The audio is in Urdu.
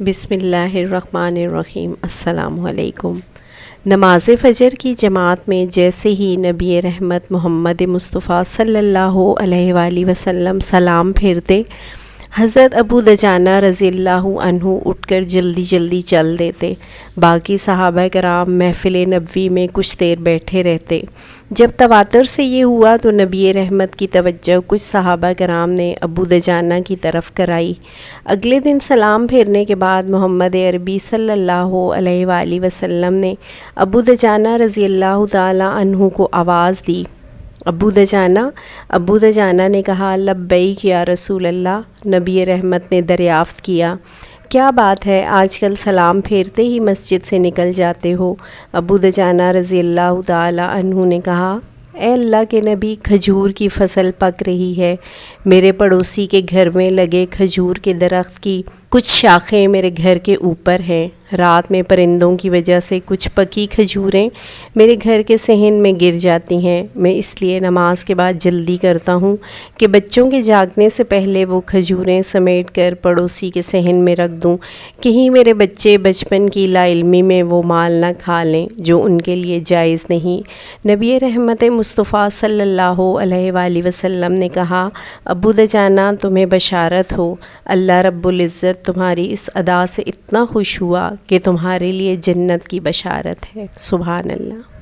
بسم اللہ الرحمن الرحیم۔ السلام علیکم۔ نماز فجر کی جماعت میں جیسے ہی نبی رحمت محمد مصطفیٰ صلی اللہ علیہ وآلہ وسلم سلام پھیرتے، حضرت ابو دجانہ رضی اللہ عنہ اٹھ کر جلدی جلدی چل دیتے۔ باقی صحابہ کرام محفل نبوی میں کچھ دیر بیٹھے رہتے۔ جب تواتر سے یہ ہوا تو نبی رحمت کی توجہ کچھ صحابہ کرام نے ابو دجانہ کی طرف کرائی۔ اگلے دن سلام پھیرنے کے بعد محمد عربی صلی اللہ علیہ وآلہ وسلم نے ابو دجانہ رضی اللہ تعالی عنہ کو آواز دی۔ ابو دجانہ نے کہا، لبیک یا رسول اللہ۔ نبی رحمت نے دریافت کیا، کیا بات ہے، آج کل سلام پھیرتے ہی مسجد سے نکل جاتے ہو؟ ابو دجانہ رضی اللہ تعالی عنہ نے کہا، اے اللہ کے نبی، کھجور کی فصل پک رہی ہے۔ میرے پڑوسی کے گھر میں لگے کھجور کے درخت کی کچھ شاخیں میرے گھر کے اوپر ہیں۔ رات میں پرندوں کی وجہ سے کچھ پکی کھجوریں میرے گھر کے صحن میں گر جاتی ہیں۔ میں اس لیے نماز کے بعد جلدی کرتا ہوں کہ بچوں کے جاگنے سے پہلے وہ کھجوریں سمیٹ کر پڑوسی کے صحن میں رکھ دوں، کہیں میرے بچے بچپن کی لا علمی میں وہ مال نہ کھا لیں جو ان کے لیے جائز نہیں۔ نبی رحمت مصطفیٰ صلی اللہ علیہ وآلہ وسلم نے کہا، ابو دجانہ، تمہیں بشارت ہو، اللہ رب العزت تمہاری اس ادا سے اتنا خوش ہوا کہ تمہارے لیے جنت کی بشارت ہے۔ سبحان اللہ۔